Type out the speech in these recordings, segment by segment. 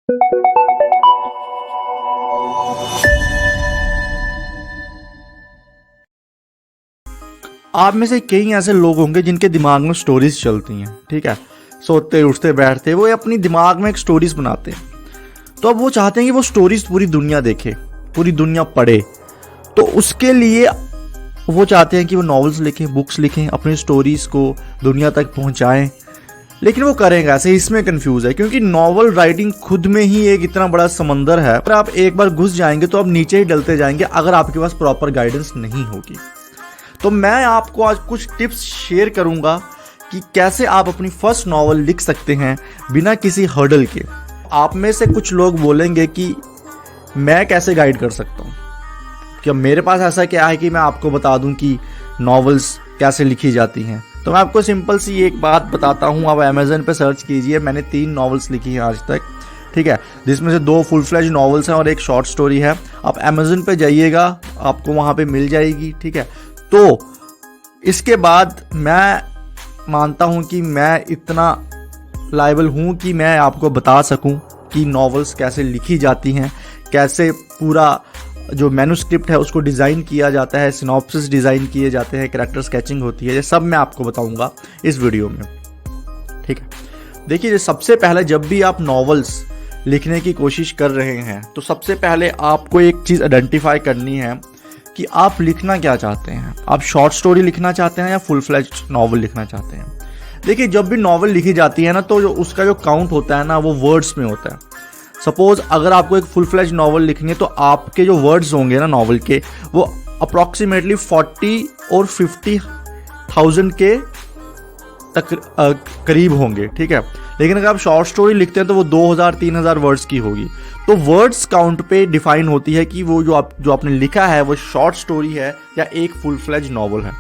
आप में से कई ऐसे लोग होंगे जिनके दिमाग में स्टोरीज चलती हैं, ठीक है। सोते उठते बैठते वो अपनी दिमाग में एक स्टोरीज बनाते हैं। तो अब वो चाहते हैं कि वो स्टोरीज पूरी दुनिया देखे, पूरी दुनिया पढ़े। तो उसके लिए वो चाहते हैं कि वो नॉवेल्स लिखें, बुक्स लिखें, अपनी स्टोरीज को दुनिया तक पहुंचाएं। लेकिन वो करेंगे ऐसे, इसमें कंफ्यूज है, क्योंकि नॉवल राइटिंग खुद में ही एक इतना बड़ा समंदर है। अगर आप एक बार घुस जाएंगे तो आप नीचे ही डलते जाएंगे अगर आपके पास प्रॉपर गाइडेंस नहीं होगी। तो मैं आपको आज कुछ टिप्स शेयर करूंगा कि कैसे आप अपनी फर्स्ट नॉवल लिख सकते हैं बिना किसी हर्डल के। आप में से कुछ लोग बोलेंगे कि मैं कैसे गाइड कर सकता हूं, क्या मेरे पास ऐसा क्या है कि मैं आपको बता दूं कि नॉवेल्स कैसे लिखी जाती हैं। तो मैं आपको सिंपल सी एक बात बताता हूं। आप अमेजन पे सर्च कीजिए, मैंने 3 नॉवेल्स लिखी हैं आज तक, ठीक है, जिसमें से 2 फुल फ्लेज नॉवेल्स हैं और एक शॉर्ट स्टोरी है। आप अमेजन पे जाइएगा, आपको वहां पे मिल जाएगी, ठीक है। तो इसके बाद मैं मानता हूं कि मैं इतना लायबल हूं कि मैं आपको बता सकूं कि नॉवेल्स कैसे लिखी जाती हैं, कैसे पूरा जो मैन्युस्क्रिप्ट है उसको डिज़ाइन किया जाता है, सिनॉप्सिस डिज़ाइन किए जाते हैं, कैरेक्टर स्केचिंग होती है, ये सब मैं आपको बताऊंगा इस वीडियो में, ठीक है। देखिए, सबसे पहले जब भी आप नॉवेल्स लिखने की कोशिश कर रहे हैं तो सबसे पहले आपको एक चीज़ आइडेंटिफाई करनी है कि आप लिखना क्या चाहते हैं। आप शॉर्ट स्टोरी लिखना चाहते हैं या फुल फ्लेज्ड नॉवल लिखना चाहते हैं। देखिए, जब भी नॉवल लिखी जाती है ना, तो उसका जो काउंट होता है ना, वो वर्ड्स में होता है। सपोज अगर आपको एक फुल फ्लेज नॉवल लिखनी है तो आपके जो वर्ड्स होंगे ना नॉवल के, वो अप्रॉक्सीमेटली 40 और 50,000 के तक करीब होंगे, ठीक है। लेकिन अगर आप शॉर्ट स्टोरी लिखते हैं तो वो 2,000-3,000 वर्ड्स की होगी। तो वर्ड्स काउंट पे डिफाइन होती है कि वो जो आपने लिखा है वो शॉर्ट स्टोरी है या एक फुल फ्लेज नॉवल है।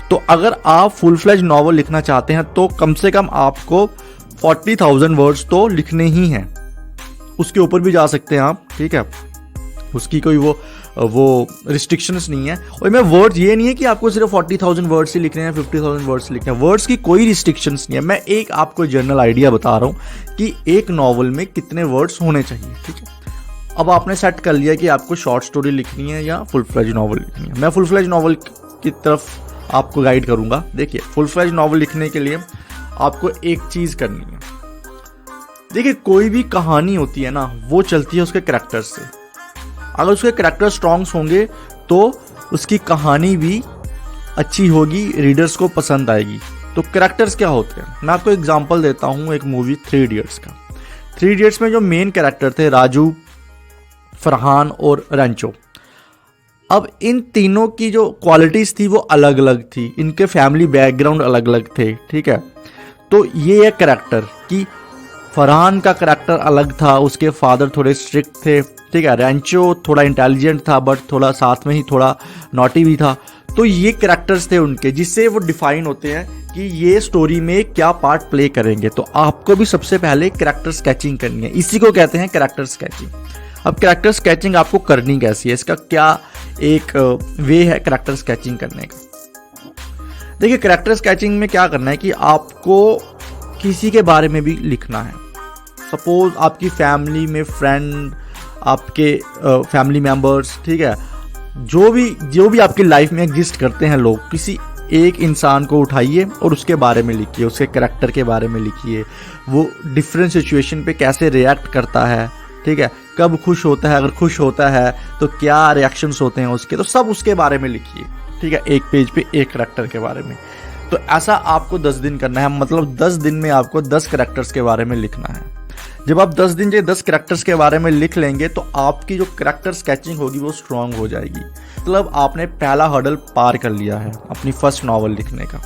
तो अगर आप फुल फ्लेज नॉवल लिखना चाहते हैं तो कम से कम आपको 40,000 वर्ड्स तो लिखने ही हैं। उसके ऊपर भी जा सकते हैं आप, ठीक है, उसकी कोई वो रिस्ट्रिक्शंस नहीं है। और मैं वर्ड्स ये नहीं है कि आपको सिर्फ 40,000 वर्ड्स ही लिखने हैं, 50,000 वर्ड्स लिखने हैं, वर्ड्स की कोई रिस्ट्रिक्शंस नहीं है। मैं एक आपको जनरल आइडिया बता रहा हूँ कि एक नॉवल में कितने वर्ड्स होने चाहिए, ठीक है। अब आपने सेट कर लिया कि आपको शॉर्ट स्टोरी लिखनी है या फुल फ्लेज नॉवल लिखनी है। मैं फुल फ्लेज नॉवल की तरफ आपको गाइड करूँगा। देखिए, फुल फ्लेज नॉवल लिखने के लिए आपको एक चीज़ करनी है। देखिए, कोई भी कहानी होती है ना, वो चलती है उसके करैक्टर्स से। अगर उसके करैक्टर स्ट्रॉन्ग्स होंगे तो उसकी कहानी भी अच्छी होगी, रीडर्स को पसंद आएगी। तो करैक्टर्स क्या होते हैं, मैं आपको एग्जांपल देता हूँ एक मूवी 3 इडियट्स का। 3 इडियट्स में जो मेन कैरेक्टर थे राजू, फरहान और रैंचो। अब इन तीनों की जो क्वालिटीज़ थी वो अलग अलग थी, इनके फैमिली बैकग्राउंड अलग अलग थे, ठीक है। तो ये एक कैरेक्टर कि फरहान का करैक्टर अलग था, उसके फादर थोड़े स्ट्रिक्ट थे, ठीक है। रैंचो थोड़ा इंटेलिजेंट था बट थोड़ा साथ में ही थोड़ा नॉटी भी था। तो ये करैक्टर्स थे उनके, जिससे वो डिफाइन होते हैं कि ये स्टोरी में क्या पार्ट प्ले करेंगे। तो आपको भी सबसे पहले करैक्टर स्केचिंग करनी है, इसी को कहते हैं करैक्टर स्केचिंग। अब करैक्टर स्केचिंग आपको करनी कैसी है, इसका क्या एक वे है करैक्टर स्केचिंग करने का। देखिए, करैक्टर स्केचिंग में क्या करना है कि आपको किसी के बारे में भी लिखना है। सपोज आपकी फैमिली में फ्रेंड, आपके फैमिली मेंबर्स, ठीक है, जो भी आपकी लाइफ में एग्जिस्ट करते हैं लोग, किसी एक इंसान को उठाइए और उसके बारे में लिखिए, उसके करैक्टर के बारे में लिखिए, वो डिफरेंट सिचुएशन पे कैसे रिएक्ट करता है, ठीक है, कब खुश होता है, अगर खुश होता है तो क्या रिएक्शंस होते हैं उसके, तो सब उसके बारे में लिखिए, ठीक है, एक पेज पे एक करैक्टर के बारे में। तो ऐसा आपको 10 दिन करना है, मतलब 10 दिन में आपको 10 करैक्टर्स के बारे में लिखना है। जब आप 10 दिन के 10 करैक्टर्स के बारे में लिख लेंगे तो आपकी जो करैक्टर स्केचिंग होगी वो स्ट्रांग हो जाएगी। मतलब आपने पहला हर्डल पार कर लिया है अपनी फर्स्ट नॉवल लिखने का।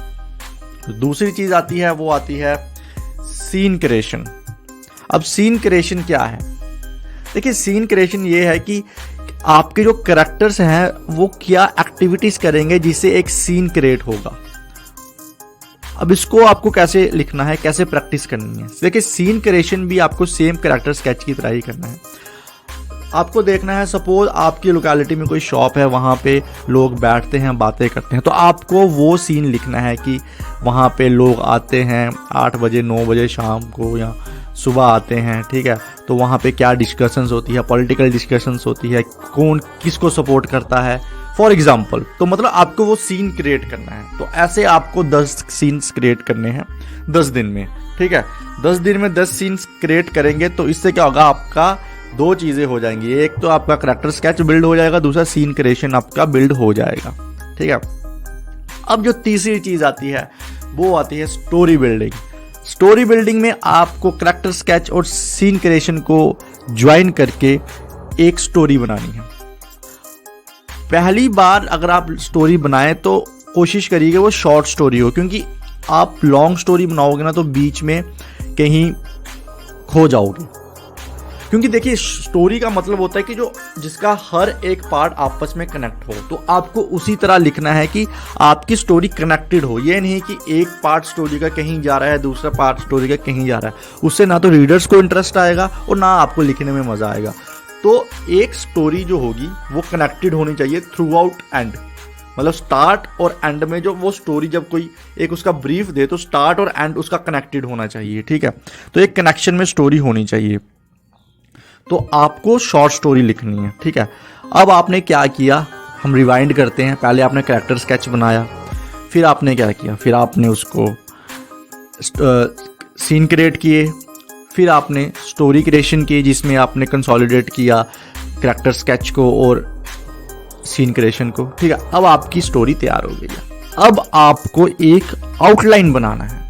तो दूसरी चीज़ आती है, वो आती है सीन क्रिएशन। अब सीन क्रिएशन क्या है? देखिए, सीन क्रिएशन ये है कि आपके जो करैक्टर्स हैं वो क्या एक्टिविटीज़ करेंगे जिससे एक सीन क्रिएट होगा। अब इसको आपको कैसे लिखना है, कैसे प्रैक्टिस करनी है। देखिए, सीन क्रिएशन भी आपको सेम कैरेक्टर स्केच की तरह ही करना है। आपको देखना है, सपोज आपकी लोकेलिटी में कोई शॉप है, वहाँ पे लोग बैठते हैं, बातें करते हैं, तो आपको वो सीन लिखना है कि वहाँ पे लोग आते हैं 8 बजे 9 बजे शाम को या सुबह आते हैं, ठीक है, तो वहाँ पे क्या डिस्कशंस होती है, पॉलिटिकल डिस्कशंस होती है, कौन किसको सपोर्ट करता है फॉर एग्जाम्पल। तो मतलब आपको वो सीन क्रिएट करना है। तो ऐसे आपको 10 सीन्स क्रिएट करने हैं 10 दिन में, ठीक है। 10 दिन में 10 सीन्स क्रिएट करेंगे तो इससे क्या होगा, आपका 2 चीज़ें हो जाएंगी। एक तो आपका करैक्टर स्केच बिल्ड हो जाएगा, दूसरा सीन क्रिएशन आपका बिल्ड हो जाएगा, ठीक है। अब जो तीसरी चीज़ आती है वो आती है स्टोरी बिल्डिंग। स्टोरी बिल्डिंग में आपको करैक्टर स्केच और सीन क्रिएशन को ज्वाइन करके एक स्टोरी बनानी है। पहली बार अगर आप स्टोरी बनाएं तो कोशिश करिएगा वो शॉर्ट स्टोरी हो, क्योंकि आप लॉन्ग स्टोरी बनाओगे ना तो बीच में कहीं खो जाओगे। क्योंकि देखिए स्टोरी का मतलब होता है कि जो जिसका हर एक पार्ट आपस में कनेक्ट हो, तो आपको उसी तरह लिखना है कि आपकी स्टोरी कनेक्टेड हो। ये नहीं कि एक पार्ट स्टोरी का कहीं जा रहा है, दूसरा पार्ट स्टोरी का कहीं जा रहा है। उससे ना तो रीडर्स को इंटरेस्ट आएगा और ना आपको लिखने में मजा आएगा। तो एक स्टोरी जो होगी वो कनेक्टेड होनी चाहिए थ्रू आउट एंड, मतलब स्टार्ट और एंड में जो वो स्टोरी जब कोई एक उसका ब्रीफ दे तो स्टार्ट और एंड उसका कनेक्टेड होना चाहिए, ठीक है। तो एक कनेक्शन में स्टोरी होनी चाहिए। तो आपको शॉर्ट स्टोरी लिखनी है, ठीक है। अब आपने क्या किया, हम रिवाइंड करते हैं। पहले आपने कैरेक्टर स्केच बनाया, फिर आपने क्या किया, फिर आपने उसको सीन क्रिएट किए, फिर आपने स्टोरी क्रिएशन की जिसमें आपने कंसोलिडेट किया कैरेक्टर स्केच को और सीन क्रिएशन को, ठीक है। अब आपकी स्टोरी तैयार हो गई है। अब आपको एक आउटलाइन बनाना है,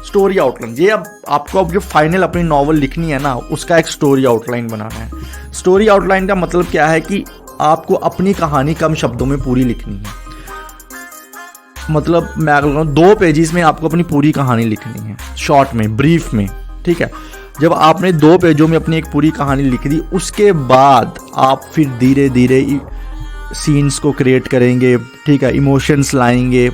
स्टोरी आउटलाइन। ये अब आपको अब जो फाइनल अपनी नॉवल लिखनी है ना, उसका एक स्टोरी आउटलाइन बनाना है। स्टोरी आउटलाइन का मतलब क्या है कि आपको अपनी कहानी कम शब्दों में पूरी लिखनी है। मतलब मैं अगर कहूँ 2 पेजेस में आपको अपनी पूरी कहानी लिखनी है, शॉर्ट में, ब्रीफ में, ठीक है। जब आपने 2 पेजों में अपनी एक पूरी कहानी लिख दी, उसके बाद आप फिर धीरे धीरे सीन्स को क्रिएट करेंगे, ठीक है, इमोशंस लाएंगे,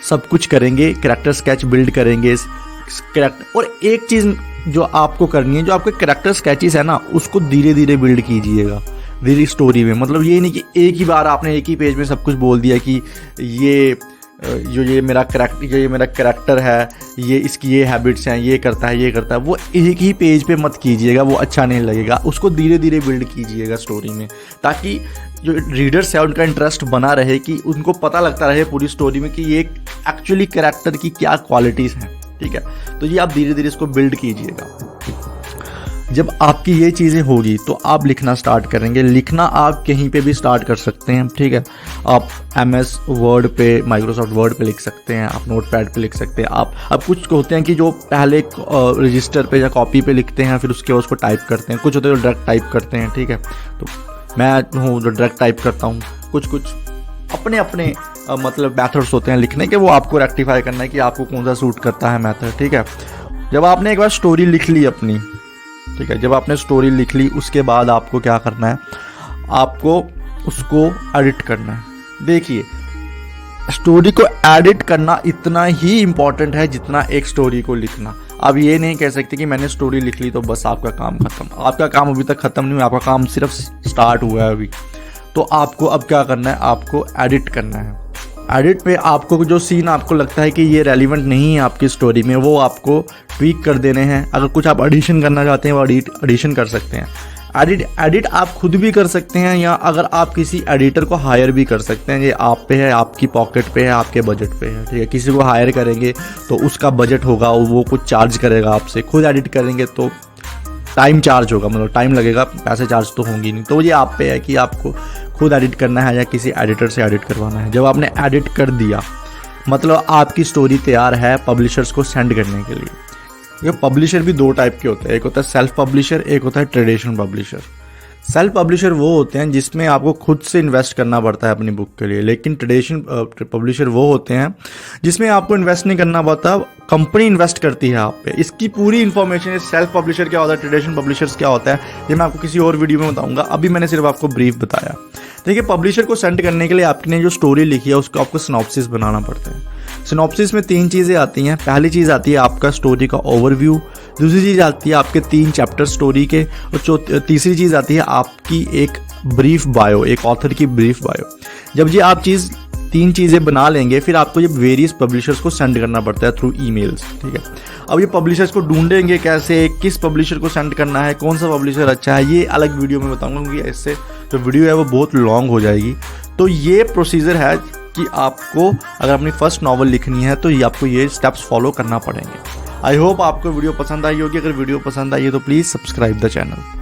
सब कुछ करेंगे, कैरेक्टर स्केच बिल्ड करेंगे कैरेक्टर। और एक चीज़ जो आपको करनी है, जो आपके कैरेक्टर स्केचेस है ना, उसको धीरे धीरे बिल्ड कीजिएगा धीरे स्टोरी में। मतलब ये नहीं कि एक ही बार आपने एक ही पेज में सब कुछ बोल दिया कि ये मेरा कैरेक्टर है, ये इसकी ये हैबिट्स हैं, ये करता है, ये करता है। वो एक ही पेज पे मत कीजिएगा, वो अच्छा नहीं लगेगा। उसको धीरे धीरे बिल्ड कीजिएगा स्टोरी में, ताकि जो रीडर्स है उनका इंटरेस्ट बना रहे, कि उनको पता लगता रहे पूरी स्टोरी में कि ये एक्चुअली कैरेक्टर की क्या क्वालिटीज़ हैं, ठीक है। तो ये आप धीरे धीरे इसको बिल्ड कीजिएगा। जब आपकी ये चीज़ें होगी तो आप लिखना स्टार्ट करेंगे। लिखना आप कहीं पे भी स्टार्ट कर सकते हैं, ठीक है। आप MS वर्ड पे, माइक्रोसॉफ्ट वर्ड पे लिख सकते हैं, आप नोटपैड पे लिख सकते हैं। आप अब कुछ होते हैं कि जो पहले रजिस्टर पे या कॉपी पे लिखते हैं, फिर उसके उसको टाइप करते हैं। कुछ होते हैं जो डायरेक्ट टाइप करते हैं, ठीक है। तो मैं हूँ जो डायरेक्ट टाइप करता हूँ। कुछ अपने अपने मतलब मेथड्स होते हैं लिखने के, वो आपको रेक्टिफाई करना है कि आपको कौन सा सूट करता है मेथड, ठीक है। जब आपने एक बार स्टोरी लिख ली अपनी, ठीक है, जब आपने स्टोरी लिख ली उसके बाद आपको क्या करना है, आपको उसको एडिट करना है। देखिए स्टोरी को एडिट करना इतना ही इम्पॉर्टेंट है जितना एक स्टोरी को लिखना। अब ये नहीं कह सकते कि मैंने स्टोरी लिख ली तो बस आपका काम खत्म। आपका काम अभी तक खत्म नहीं हुआ, आपका काम सिर्फ स्टार्ट हुआ है अभी। तो आपको अब क्या करना है, आपको एडिट करना है। एडिट में आपको जो सीन आपको लगता है कि ये रेलिवेंट नहीं है आपकी स्टोरी में, वो आपको ट्वीक कर देने हैं। अगर कुछ आप एडिशन करना चाहते हैं वो एडिशन कर सकते हैं। एडिट आप खुद भी कर सकते हैं, या अगर आप किसी एडिटर को हायर भी कर सकते हैं। ये आप पे है, आपकी पॉकेट पे है, आपके बजट पे है, ठीक है। किसी को हायर करेंगे तो उसका बजट होगा, वो कुछ चार्ज करेगा आपसे। खुद एडिट करेंगे तो टाइम चार्ज होगा, मतलब टाइम लगेगा, पैसे चार्ज तो होंगी नहीं। तो ये आप पे है कि आपको खुद एडिट करना है या किसी एडिटर से एडिट करवाना है। जब आपने एडिट कर दिया मतलब आपकी स्टोरी तैयार है पब्लिशर्स को सेंड करने के लिए। ये पब्लिशर भी 2 टाइप के होते हैं, एक होता है सेल्फ पब्लिशर, एक होता है ट्रेडिशनल पब्लिशर। सेल्फ पब्लिशर वो होते हैं जिसमें आपको खुद से इन्वेस्ट करना पड़ता है अपनी बुक के लिए, लेकिन ट्रेडिशनल पब्लिशर वो होते हैं जिसमें आपको इन्वेस्ट नहीं करना पड़ता, कंपनी इन्वेस्ट करती है आप पे। इसकी पूरी इन्फॉर्मेशन, सेल्फ पब्लिशर क्या होता है, ट्रेडिशनल पब्लिशर्स क्या होता है, ये मैं आपको किसी और वीडियो में बताऊंगा। अभी मैंने सिर्फ आपको ब्रीफ बताया। देखिए पब्लिशर को सेंड करने के लिए आपने जो स्टोरी लिखी है उसको आपको सिनॉप्सिस बनाना पड़ता है। सिनॉप्सिस में 3 चीज़ें आती हैं। पहली चीज़ आती है आपका स्टोरी का ओवरव्यू, दूसरी चीज़ आती है आपके 3 चैप्टर स्टोरी के, और तीसरी चीज़ आती है आपकी एक ब्रीफ बायो, एक ऑथर की ब्रीफ बायो। जब ये आप चीज़ 3 चीज़ें बना लेंगे, फिर आपको ये वेरियस पब्लिशर्स को सेंड करना पड़ता है थ्रू ईमेल्स, ठीक है। अब ये पब्लिशर्स को ढूंढेंगे कैसे, किस पब्लिशर को सेंड करना है, कौन सा पब्लिशर अच्छा है, ये अलग वीडियो में बताऊंगा, क्योंकि इससे जो वीडियो है वो बहुत लॉन्ग हो जाएगी। तो ये प्रोसीजर है कि आपको अगर अपनी फर्स्ट नॉवल लिखनी है तो ये आपको ये स्टेप्स फॉलो करना पड़ेंगे। आई होप आपको वीडियो पसंद आई होगी। अगर वीडियो पसंद आई है तो प्लीज़ सब्सक्राइब द चैनल।